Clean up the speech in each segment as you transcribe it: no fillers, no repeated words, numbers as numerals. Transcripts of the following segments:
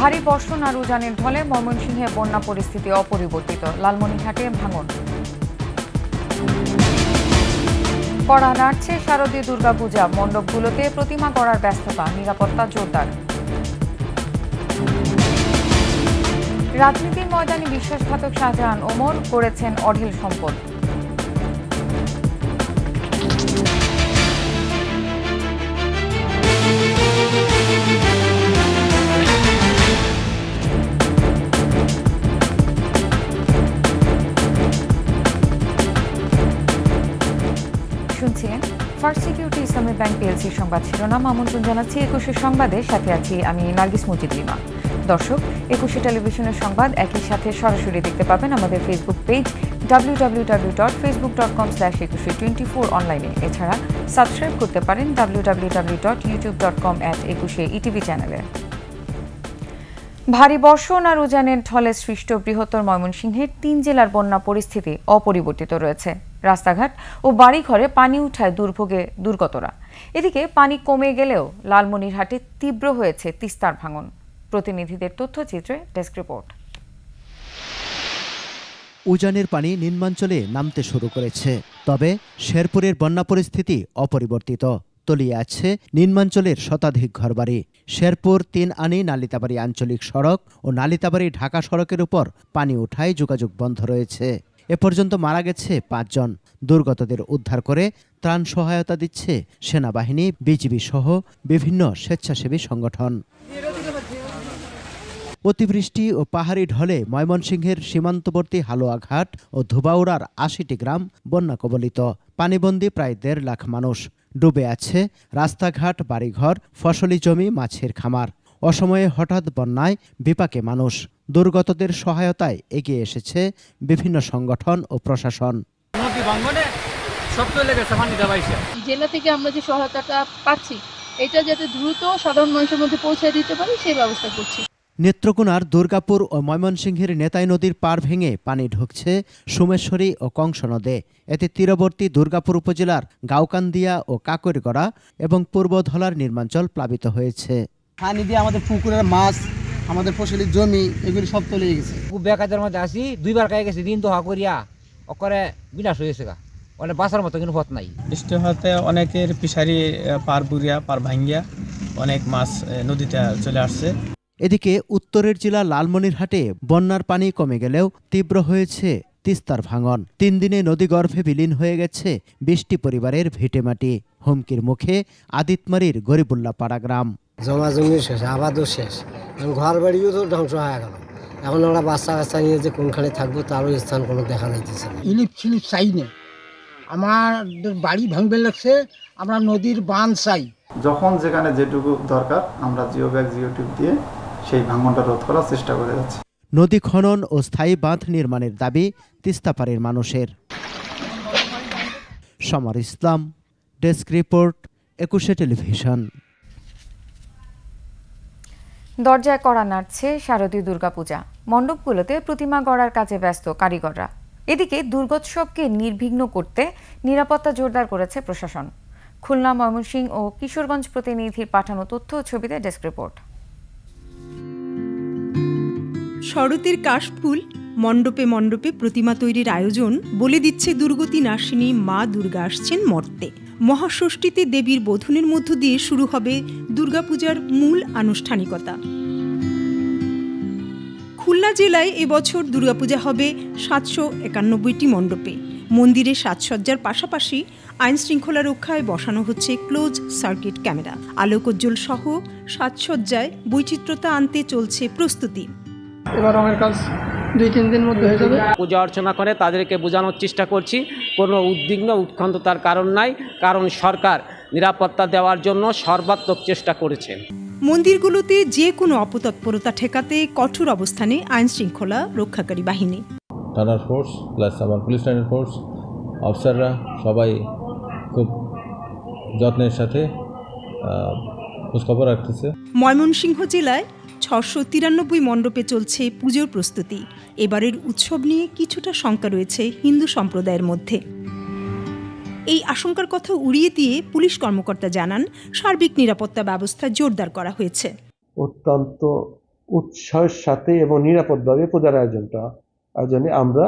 ভারী বর্ষণ আর উজানের ঢলে ময়মনসিংহে বন্যা পরিস্থিতি অপরিবর্তিত, লালমনিরহাটে ভাঙন। কড়া নাড়ছে শারদীয় দুর্গাপূজা, মণ্ডপগুলোতে প্রতিমা গড়ার ব্যস্ততা, নিরাপত্তা জোরদার। রাজনীতির ময়দানে বিশ্বাসঘাতক শাহজাহান ওমর করেছেন অঢেল সম্পদ। শুনছিলেন ফার্স্ট সিকিউরিটি ইসলামী ব্যাংক পিএলসির সংবাদ শিরোনাম। আমন্ত্রণ জানাচ্ছি ২১ সংবাদে, সাথে আছি আমি নার্গিস মুজিদ লিমা। দর্শক, ২১ টেলিভিশনের সংবাদ একই সাথে সরাসরি দেখতে পাবেন আমাদের ফেসবুক পেজ www.facebook.com/2124 অনলাইনে। এছাড়া সাবস্ক্রাইব করতে পারেন www.youtube.com/21etv চ্যানেলে। ভারী বর্ষণ আর উজানের ঢলে সৃষ্ট বৃহত্তর ময়মনসিংহের ৩ জেলার বন্যা পরিস্থিতি অপরিবর্তিত রয়েছে। রাস্তাঘাট ও বাড়িঘরে পানি উঠায় দুর্ভোগে দুর্গতরা। এদিকে পানি কমে গেলেও লালমনিরহাটে তীব্র হয়েছে তিস্তার ভাঙন। প্রতিনিধিদের তথ্যচিত্রে ডেস্ক রিপোর্ট। উজানের পানি নিম্নাঞ্চলে নামতে শুরু করেছে, তবে শেরপুরের বন্যা পরিস্থিতি অপরিবর্তিত। তলিয়ে আছে নিম্নাঞ্চলের শতাধিক ঘরবাড়ি। শেরপুর ৩ আনি নালিতাবাড়ি আঞ্চলিক সড়ক ও নালিতাবাড়ি ঢাকা সড়কের উপর পানি উঠায় যোগাযোগ বন্ধ রয়েছে। এ পর্যন্ত মারা গেছে ৫ জন। দুর্গতদের উদ্ধার করে ত্রাণ সহায়তা দিচ্ছে সেনাবাহিনী, বিজিবি সহ বিভিন্ন স্বেচ্ছাসেবী সংগঠন। অতিবৃষ্টি ও পাহাড়ি ঢলে ময়মনসিংহের সীমান্তবর্তী হালুয়াঘাট ও ধুবাউড়ার ৮০টি গ্রাম বন্যা কবলিত। পানিবন্দী প্রায় ১.৫ লাখ মানুষ। ডুবে আছে রাস্তাঘাট, বাড়িঘর, ফসলি জমি, মাছের খামার। অসময়ে হঠাৎ বন্যায় বিপাকে মানুষ। দুর্গতদের সহায়তায় এগিয়ে এসেছে বিভিন্ন সংগঠন ও প্রশাসন। জেলা থেকে আমরা যে সহায়তাটা পাচ্ছি, এটা যাতে দ্রুত সাধারণ মানুষের মধ্যে পৌঁছে দিতে পারি সেই ব্যবস্থা করছি। নেত্রকোনার দুর্গাপুর ও ময়মনসিংহের নেতাই নদীর পাড় ভেঙে পানি ঢুকছে সোমেশ্বরী ও কংস নদে। এতে তীরবর্তী দুর্গাপুর উপজেলার গাউকান্দিয়া ও কাকরগড়া এবং পূর্ব ধলার নির্মাঞ্চল প্লাবিত হয়েছে। পানি দিয়ে আমাদের পুকুরের মাছ, আমাদের ফসলি জমি, এগুলি সব তলিয়ে গেছে। বেকাজের মধ্যে আসি, 2বার খাই গেছি, দিন তো হা করিয়া ওকরে বিনাশ হয়েছে। অনেক বাঁচার মতো কিন্তু পথ নাই। বৃষ্টি হতে অনেকের ফিশারি পার বুড়িয়া, পার ভাঙ্গিয়া অনেক মাছ নদীতে চলে আসছে। এদিকে উত্তরের জেলা লালমনিরহাটে বন্যার পানি কমে গেলেও তীব্র হয়েছে তিস্তার ভাঙন। 3 দিনে নদীগর্ভে বিলীন হয়ে গেছে 20টি পরিবারের ভিটেমাটি। হুমকির মুখে আদিতমারির গরিবুল্লাহ পাড়া গ্রাম। জমা জমি শেষ, আবাদও শেষ, ঘর বাড়িও তো ধ্বংস হয়ে গেল। এখন আমরা বাচ্চা কাচ্চা নিয়ে যে কোনখানে থাকবো তারও স্থান কোনো দেখা যাইতেছে না। ইলিপ চাই না, আমাদের বাড়ি ভাঙবে লাগছে, আমরা নদীর বাঁধ চাই। যখন যেখানে যেটুকু দরকার আমরা জিও ব্যাগ জিও টিউব দিয়ে সেই ভাঙনটা রোধ করার চেষ্টা করে যাচ্ছি। নদী খনন ও স্থায়ী বাঁধ নির্মাণের দাবি তিস্তাপাড়ের মানুষের। সমর ইসলাম, ডেস্ক রিপোর্ট, ২১ টেলিভিশন। দরজায় কড়া নাড়ছে শারদীয় দুর্গাপূজা, মণ্ডপগুলোতে প্রতিমা গড়ার কাজে ব্যস্ত কারিগররা। এদিকে দুর্গোৎসবকে নির্বিঘ্ন করতে নিরাপত্তা জোরদার করেছে প্রশাসন। খুলনা, ময়মনসিংহ ও কিশোরগঞ্জ প্রতিনিধির পাঠানো তথ্য ও ছবিতে ডেস্ক রিপোর্ট। শরতের কাশফুল, মণ্ডপে মণ্ডপে প্রতিমা তৈরির আয়োজন বলে দিচ্ছে দুর্গতি নাশিনী মা দুর্গা আসছেন মর্তে। মহাষষ্ঠীতে দেবীর বোধনের মধ্য দিয়ে শুরু হবে দুর্গাপূজার মূল আনুষ্ঠানিকতা। খুলনা জেলায় এবছর দুর্গাপূজা হবে ৭৯১টি মণ্ডপে। মন্দিরে সাজসজ্জার পাশাপাশি আইন শৃঙ্খলা রক্ষায় বসানো হচ্ছে ক্লোজ সার্কিট ক্যামেরা। আলোকোজ্জ্বল সহ সাজসজ্জায় বৈচিত্র্যতা আনতে চলছে প্রস্তুতি। এবার রঙের কাজ 2-3 দিন মধ্যে হয়ে যাবে। পূজা অর্চনা করে তাদেরকে বোঝানোর চেষ্টা করছি কোনো উদ্বিগ্ন উৎকণ্ঠতার কারণ নাই, কারণ সরকার নিরাপত্তা দেওয়ার জন্য সর্বাত্মক চেষ্টা করেছেন। মন্দিরগুলোতে যে কোনো অপতৎপরতা ঠেকাতে কঠোর অবস্থানে আইন শৃঙ্খলা রক্ষাকারী বাহিনী। থানার ফোর্স প্লাস আমার পুলিশ লাইনের ফোর্স অফিসাররা সবাই খুব যত্নের সাথে খোঁজখবর রাখতেছে। ময়মনসিংহ জেলায় ৬৯৩ মণ্ডপে চলছে পুজোর প্রস্তুতি। এবারের উৎসব নিয়ে কিছুটা শঙ্কা রয়েছে হিন্দু সম্প্রদায়ের মধ্যে। এই আশঙ্কার কথা উড়িয়ে দিয়ে পুলিশ কর্মকর্তা জানান, সার্বিক নিরাপত্তা ব্যবস্থা জোরদার করা হয়েছে। অত্যন্ত উৎসাহের সাথে এবং নিরাপদভাবে পূজার আয়োজনে আমরা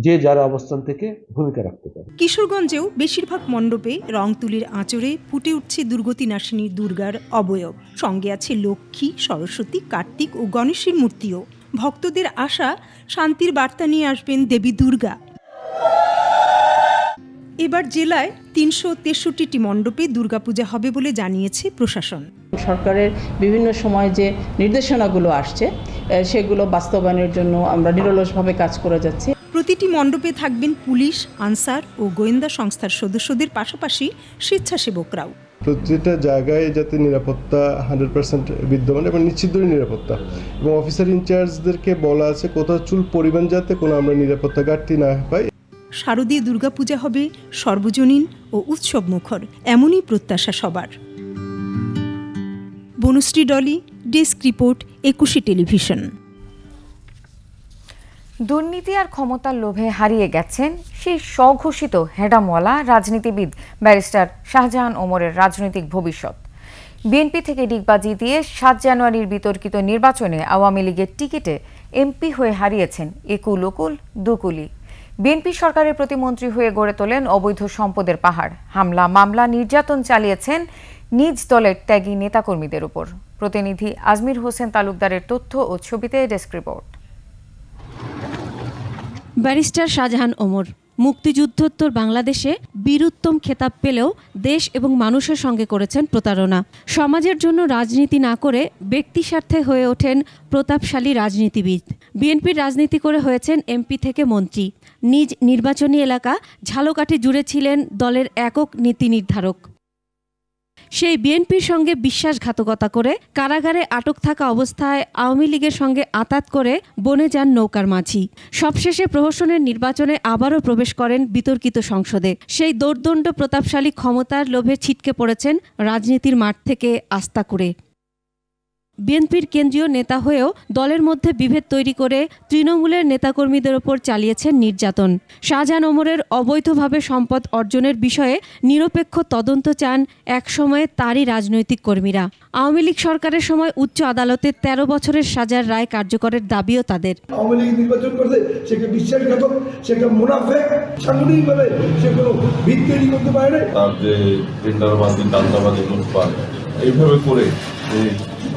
যে যার অবস্থান থেকে ভূমিকা রাখতে পারি। কিশোরগঞ্জেও বেশিরভাগ মণ্ডপে রং তুলির আঁচড়ে ফুটে উঠছে দুর্গতি নাশিনী দুর্গার অবয়ব। সঙ্গে আছে লক্ষ্মী, সরস্বতী, কার্তিক ও গণেশের মূর্তিও। ভক্তদের আশা, শান্তির বার্তা নিয়ে আসবেন দেবী দুর্গা। এবার জেলায় ৩৬৩টি মণ্ডপে দুর্গাপূজা হবে বলে জানিয়েছে প্রশাসন। সরকারের বিভিন্ন সময় যে নির্দেশনাগুলো আসছে সেগুলো বাস্তবায়নের জন্য আমরা নিরলসভাবে কাজ করে যাচ্ছি। প্রতিটি মণ্ডপে থাকবেন পুলিশ, আনসার ও গোয়েন্দা সংস্থার সদস্যদের পাশাপাশি স্বেচ্ছাসেবকরাও। প্রতিটা জায়গায় যাতে নিরাপত্তা 100% বিদ্যমান এবং নিশ্চিত নিরাপত্তা, এবং অফিসার ইনচার্জদেরকে বলা আছে কোথাও চুল পরিমাণ যাতে কোনো আমরা নিরাপত্তা ঘাটতি না পাই। শারদীয় দুর্গাপূজা হবে সর্বজনীন ও উৎসব মুখর, এমনই প্রত্যাশা সবার। Banushree Dolly, desk report, 21 television. দুর্নীতি আর ক্ষমতার লোভে হারিয়ে গেছেন সেই স্বঘোষিত হেডামওয়ালা রাজনীতিবিদ ব্যারিস্টার শাহজাহান ওমরের রাজনৈতিক ভবিষ্যৎ। বিএনপি থেকে ডিগবাজি দিয়ে ৭ জানুয়ারির বিতর্কিত নির্বাচনে আওয়ামী লীগের টিকিটে এমপি হয়ে হারিয়েছেন একুল ওকুল দুকুলি। বিএনপি সরকারের প্রতিমন্ত্রী হয়ে গড়ে তোলেন অবৈধ সম্পদের পাহাড়। হামলা, মামলা, নির্যাতন চালিয়েছেন নিজ দলের ত্যাগী নেতাকর্মীদের উপর। প্রতিনিধি আজমির হোসেন তালুকদারের তথ্য ও ছবিতে desk report. Barrister Shahjahan Omar মুক্তিযুদ্ধোত্তর বাংলাদেশে বীরুত্তম খেতাব পেলেও দেশ এবং মানুষের সঙ্গে করেছেন প্রতারণা। সমাজের জন্য রাজনীতি না করে ব্যক্তি স্বার্থে হয়ে ওঠেন প্রতাপশালী রাজনীতিবিদ। বিএনপির রাজনীতি করে হয়েছেন এমপি থেকে মন্ত্রী। নিজ নির্বাচনী এলাকা ঝালকাঠি জুড়ে ছিলেন দলের একক নীতি নির্ধারক। সেই বিএনপির সঙ্গে বিশ্বাসঘাতকতা করে কারাগারে আটক থাকা অবস্থায় আওয়ামী লীগের সঙ্গে আঁতাত করে বনে যান নৌকার মাঝি। সবশেষে প্রহসনের নির্বাচনে আবারও প্রবেশ করেন বিতর্কিত সংসদে। সেই দোর্দণ্ড প্রতাপশালী ক্ষমতার লোভে ছিটকে পড়েছেন রাজনীতির মাঠ থেকে আস্থা করে। বিএনপির কেন্দ্রীয় নেতা হয়েও দলের মধ্যে বিভেদ তৈরি করে তৃণমূলের নেতাকর্মীদের ওপর চালিয়েছেন নির্যাতন। শাহজাহান ওমরের অবৈধভাবে সম্পদ অর্জনের বিষয়ে নিরপেক্ষ তদন্ত চান একসময়ে তারই রাজনৈতিক কর্মীরা। আওয়ামী লীগ সরকারের সময় উচ্চ আদালতে 13 বছরের সাজার রায় কার্যকরের দাবিও তাদের। আওয়ামী লীগ নির্বাচন করতে সে বিশ্বাসঘাতক, সে মুনাফেক, সাংগঠনিকভাবে সে কোনো ভিত্তি তৈরি করতে পারে না। তার যে টেন্ডারবাজি, দান্দাবাজি, লুটপাট এইভাবে করে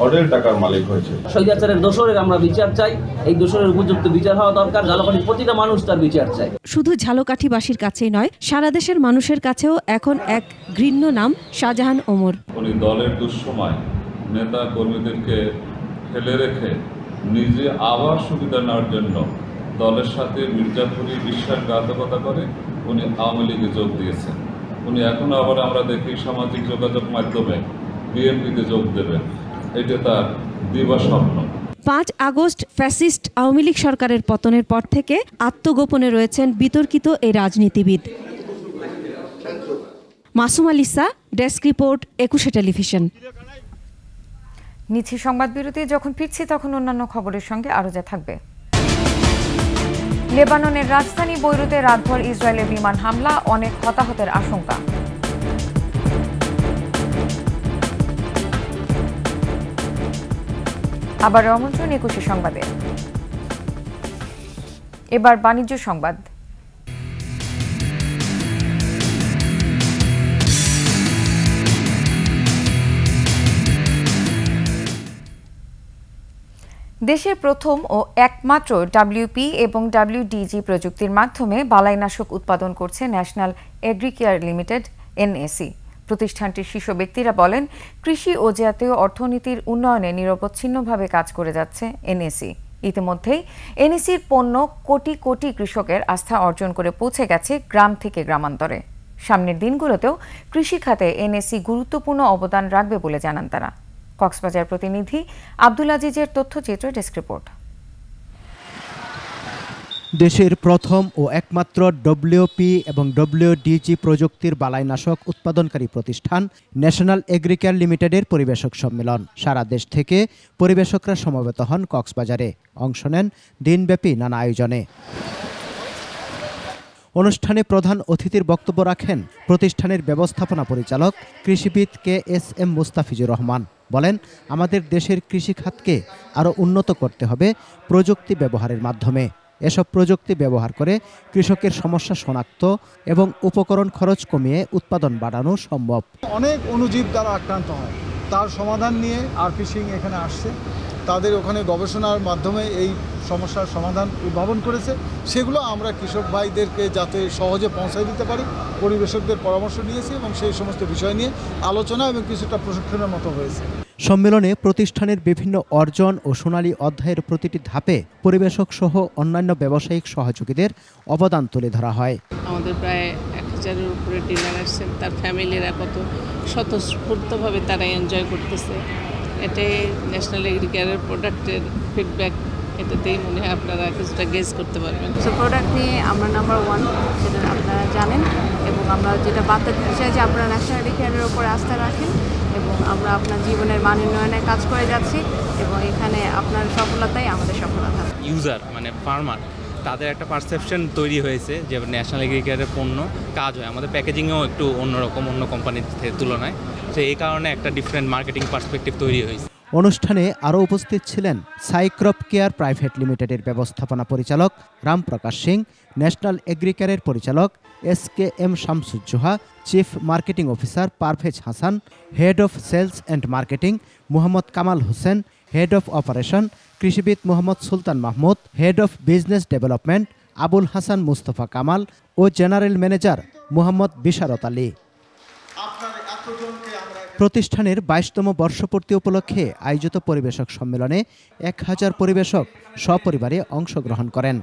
অঢেল টাকার মালিক হয়েছে। স্বৈরাচারের দোষরের আমরা বিচার চাই। এই দোষরের উপযুক্ত বিচার হওয়া দরকার। ঝালকাঠির প্রতিটা মানুষ তার বিচার চাই। শুধু ঝালকাঠিবাসীর কাছেই নয়, সারা দেশের মানুষের কাছেও এখন এক ঘৃণ্য নাম শাহজাহান ওমর। উনি দলের দুঃসময় নেতা কর্মীদেরকে ফেলে রেখে নিজে আবার সুবিধা নেওয়ার জন্য দলের সাথে মির্জাপুরি বিশ্বাসঘাতকতা করে উনি আওয়ামী লীগে যোগ দিয়েছেন। উনি এখন আবার আমরা দেখি সামাজিক যোগাযোগ মাধ্যমে বিএনপিতে যোগ দেবেন। এটা তার দিবাস্বপ্ন। 5 আগস্ট ফ্যাসিস্ট আওয়ামী লীগ সরকারের পতনের পর থেকে আত্মগোপনে রয়েছেন বিতর্কিত এই রাজনীতিবিদ। Masum আলিসা, desk report, 21 television. নিচ্ছি সংবাদ বিরতি। যখন ফিরছি তখন অন্যান্য খবরের সঙ্গে আরও যা থাকবে। লেবাননের রাজধানী বৈরুতে রাতভর ইসরায়েলের বিমান হামলা, অনেক হতাহতের আশঙ্কা। আবার আমন্ত্রণ 21 সংবাদে। এবার বাণিজ্য সংবাদ। দেশের প্রথম ও একমাত্র WP এবং WDG প্রযুক্তির মাধ্যমে বালাইনাশক উৎপাদন করছে ন্যাশনাল এগ্রিকেয়ার লিমিটেড NAC। প্রতিষ্ঠানটির শীর্ষ ব্যক্তিরা বলেন, কৃষি ও জাতীয় অর্থনীতির উন্নয়নে নিরবচ্ছিন্নভাবে কাজ করে যাচ্ছে NAC। ইতিমধ্যেই NACর পণ্য কোটি কোটি কৃষকের আস্থা অর্জন করে পৌঁছে গেছে গ্রাম থেকে গ্রামান্তরে। সামনের দিনগুলোতেও কৃষি খাতে NAC গুরুত্বপূর্ণ অবদান রাখবে বলে জানান তারা। কক্সবাজার প্রতিনিধি আব্দুল আজিজের তথ্যচিত্র, ডেস্ক রিপোর্ট। দেশের প্রথম ও একমাত্র WP এবং WDG প্রযুক্তির বালাইনাশক উৎপাদনকারী প্রতিষ্ঠান ন্যাশনাল এগ্রিকেয়ার লিমিটেডের পরিবেশক সম্মেলন। সারা দেশ থেকে পরিবেশকরা সমবেত হন কক্সবাজারে। অংশ নেন দিনব্যাপী নানা আয়োজনে। অনুষ্ঠানে প্রধান অতিথির বক্তব্য রাখেন প্রতিষ্ঠানের ব্যবস্থাপনা পরিচালক কৃষিবিদ KSM মুস্তাফিজুর রহমান। বলেন, আমাদের দেশের কৃষি খাতকে আরও উন্নত করতে হবে প্রযুক্তি ব্যবহারের মাধ্যমে। এসব প্রযুক্তি ব্যবহার করে কৃষকের সমস্যা শনাক্ত এবং উপকরণ খরচ কমিয়ে উৎপাদন বাড়ানো সম্ভব। অনেক অণুজীব দ্বারা আক্রান্ত হয়, তার সমাধান নিয়ে আরফিশিং এখানে আসছে। তাদের ওখানে গবেষণার মাধ্যমে এই সমস্যার সমাধান উদ্ভাবন করেছে। সেগুলো আমরা কৃষক ভাইদেরকে যাতে সহজে পৌঁছায় দিতে পারি, পরিবেশকদের পরামর্শ নিয়েছি এবং সেই সমস্ত বিষয় নিয়ে আলোচনা এবং কিছুটা প্রশিক্ষণের মতো হয়েছে। সম্মেলনে প্রতিষ্ঠানের বিভিন্ন অর্জন ও সোনালী অধ্যায়ের প্রতিটি ধাপে পরিবেশক সহ অন্যান্য ব্যবসায়িক সহযোগীদের অবদান তুলে ধরা হয়। আমাদের প্রায় 1000-এর উপরে ডিলার আসছেন, তার ফ্যামিলিরা কত স্বতঃস্ফূর্তভাবে তারা এনজয় করতেছে। এটাই ন্যাশনাল এগ্রিকালচার প্রোডাক্টের ফিডব্যাক, এটাতেই মনে হয় আপনারা কিছুটা গেজ করতে পারবেন। সো প্রোডাক্ট নিয়ে আমরা নাম্বার 1, সেটা আপনারা জানেন, এবং আমরা যেটা বার্তা দিতে চাই যে আপনারা ন্যাশনাল এগ্রিকালচারের উপরে আস্থা রাখেন এবং আমরা আপনার জীবনের মান উন্নয়নের কাজ করে যাচ্ছি এবং এখানে আপনার সফলতাই আমাদের সফলতা। ইউজার মানে ফার্মার, তাদের একটা পারসেপশন তৈরি হয়েছে যে ন্যাশনাল এগ্রিকালচারের পণ্য কাজ হয়। আমাদের প্যাকেজিংয়েও একটু অন্যরকম, অন্য কোম্পানির তুলনায়, তো এই কারণে একটা ডিফারেন্ট মার্কেটিং পার্সপেক্টিভ তৈরি হয়েছে। অনুষ্ঠানে আরও উপস্থিত ছিলেন সাইক্রপ কেয়ার প্রাইভেট লিমিটেডের ব্যবস্থাপনা পরিচালক রামপ্রকাশ সিং, ন্যাশনাল এগ্রিকালচারের পরিচালক SKM Shamsuzzoha, chief marketing officer Parvez Hasan, head of sales and marketing Mohammad Kamal Hossain, head of operation কৃষিবিদ Mohammad Sultan Mahmud, head of business development Abul Hasan Mustafa Kamal ও জেনারেল ম্যানেজার মোহাম্মদ বিশারত আলী। প্রতিষ্ঠানের 22তম বর্ষপূর্তি উপলক্ষে আয়োজিত পরিবেশক সম্মেলনে 1000 পরিবেশক সপরিবারে অংশগ্রহণ করেন।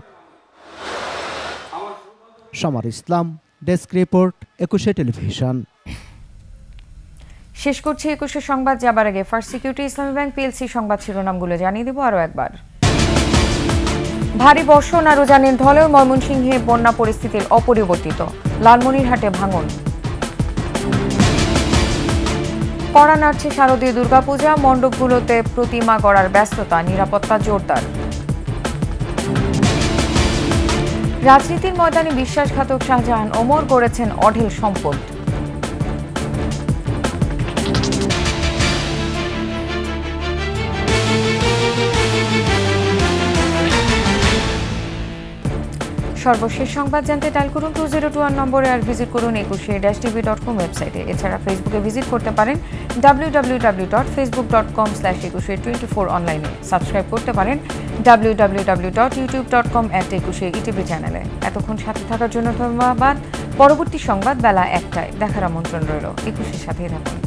সমর ইসলাম, ডেস্ক রিপোর্ট, 21 টেলিভিশন। শেষ করছি 21 সংবাদ। যাবার আগে ফার্স্ট সিকিউরিটি ইসলামী ব্যাংক PLC সংবাদ শিরোনামগুলো জানিয়ে দেব আরও একবার। ভারী বর্ষণ আর উজানের ঢলেও ময়মনসিংহে বন্যা পরিস্থিতির অপরিবর্তিত, লালমনিরহাটে ভাঙন। কড়া নাড়ছে শারদীয় দুর্গাপূজা, মণ্ডপগুলোতে প্রতিমা গড়ার ব্যস্ততা, নিরাপত্তা জোরদার। রাজনীতির ময়দানে বিশ্বাসঘাতক শাহজাহান ওমর গড়েছেন অঢেল সম্পদ। সর্বশেষ সংবাদ জানতে ডায়াল করুন 2021 নম্বরে আর ভিজিট করুন 21-tv.com ওয়েবসাইটে। এছাড়া ফেসবুকে ভিজিট করতে পারেন www.facebook.com/2124 অনলাইনে। সাবস্ক্রাইব করতে পারেন www.youtube.com/21etv চ্যানেলে। এতক্ষণ সাথে থাকার জন্য ধন্যবাদ। পরবর্তী সংবাদ বেলা 1টায় দেখার আমন্ত্রণ রইল। 21-এর সাথেই থাকুন।